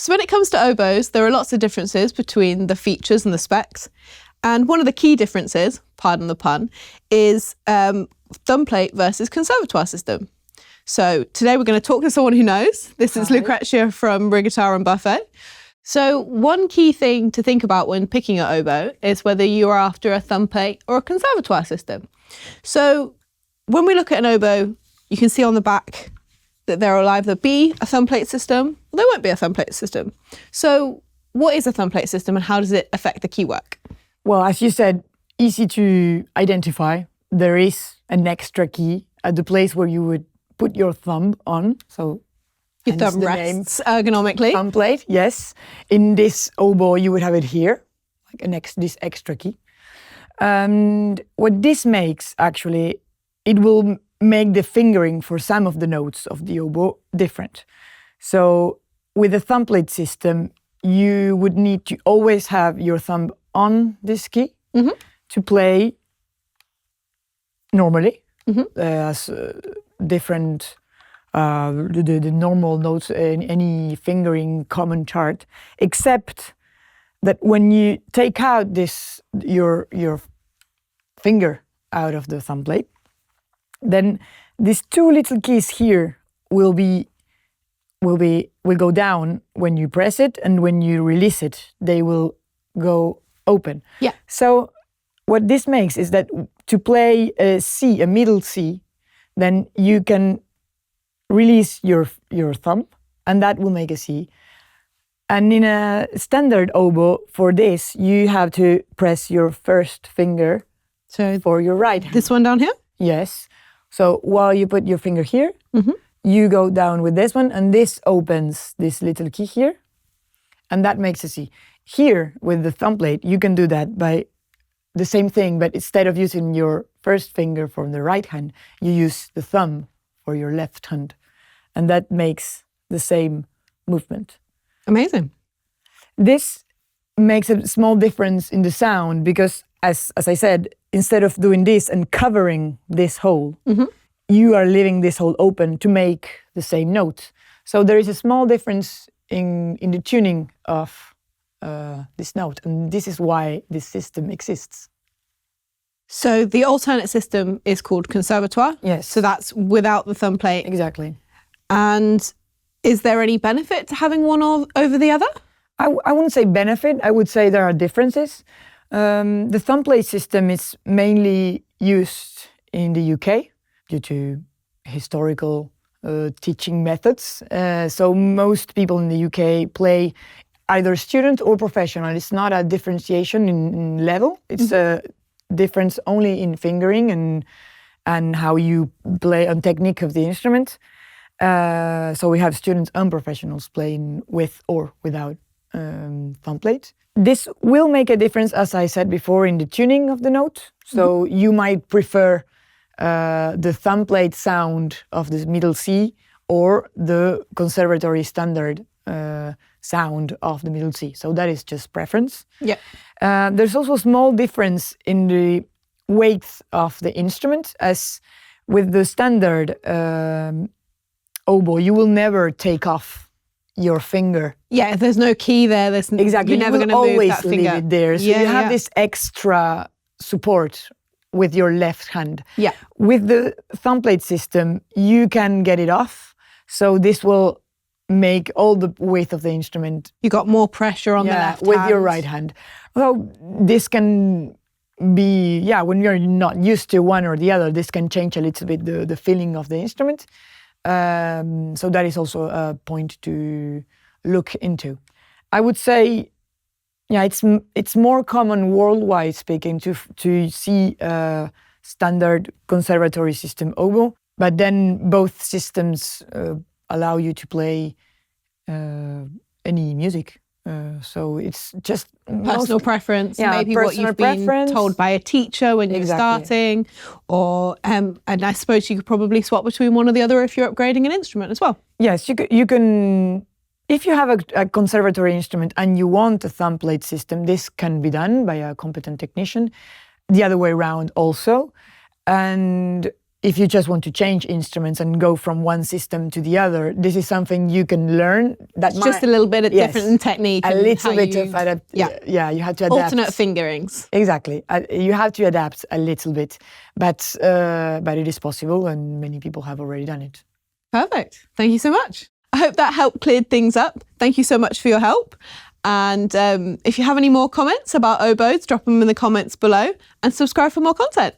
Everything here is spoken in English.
So when it comes to oboes, there are lots of differences between the features and the specs. And one of the key differences, pardon the pun, is Thumbplate versus Conservatoire system. So today we're going to talk to someone who knows. This is Lucrezia from Rigataro and Buffet. So one key thing to think about when picking an oboe is whether you are after a Thumbplate or a Conservatoire system. So when we look at an oboe, you can see on the back that there will either be a Thumbplate system or there won't be a Thumbplate system. So what is a Thumbplate system and how does it affect the keywork? Well, as you said, easy to identify. There is an extra key at the place where you would put your thumb on. So your thumb rests ergonomically. Thumbplate, yes. In this oboe, you would have it here, like this extra key. And what this makes, actually, it will make the fingering for some of the notes of the oboe different. So with a Thumbplate system, you would need to always have your thumb on this key to play normally as different the normal notes in any fingering common chart, except that when you take out your finger out of the Thumbplate, then these two little keys here will go down when you press it, and when you release it, they will go open. Yeah. So what this makes is that to play a C, a middle C, then you can release your thumb, and that will make a C. And in a standard oboe, for this, you have to press your first finger for your right hand. This one down here? Yes. So while you put your finger here, you go down with this one, and this opens this little key here, and that makes a C. Here, with the Thumbplate, you can do that by the same thing, but instead of using your first finger for the right hand, you use the thumb for your left hand, and that makes the same movement. Amazing. This makes a small difference in the sound because, as I said, instead of doing this and covering this hole, you are leaving this hole open to make the same note. So there is a small difference in the tuning of this note, and this is why this system exists. So the alternate system is called Conservatoire? Yes. So that's without the Thumbplate? Exactly. And is there any benefit to having one over the other? I wouldn't say benefit, I would say there are differences. The Thumbplate system is mainly used in the UK due to historical teaching methods. So most people in the UK play either student or professional. It's not a differentiation in level. It's a difference only in fingering and how you play on technique of the instrument. So we have students and professionals playing with or without Thumbplate. This will make a difference, as I said before, in the tuning of the note. So you might prefer the Thumbplate sound of the middle C or the conservatory standard sound of the middle C. So that is just preference. Yeah. There's also a small difference in the weight of the instrument, as with the standard oboe, you will never take off your finger. Yeah, if there's no key there, exactly. You're never going to move that finger. Leave it there. So you have this extra support with your left hand. Yeah. With the Thumbplate system, you can get it off. So this will make all the weight of the instrument. You got more pressure on the left with hand. your right hand. Well, this can be, when you're not used to one or the other, this can change a little bit the feeling of the instrument. So that is also a point to look into. I would say, it's more common worldwide speaking to see a standard conservatory system oboe, but then both systems allow you to play any music. So it's just personal preference, maybe what you've been told by a teacher when you're starting, or and I suppose you could probably swap between one or the other if you're upgrading an instrument as well. Yes, you can. If you have a conservatory instrument and you want a Thumbplate system, this can be done by a competent technician. The other way around also. And if you just want to change instruments and go from one system to the other, this is something you can learn. It's just a little bit of different in technique. A little bit of you have to adapt. Alternate fingerings. Exactly. You have to adapt a little bit, but it is possible, and many people have already done it. Perfect. Thank you so much. I hope that helped clear things up. Thank you so much for your help. And if you have any more comments about oboes, drop them in the comments below and subscribe for more content.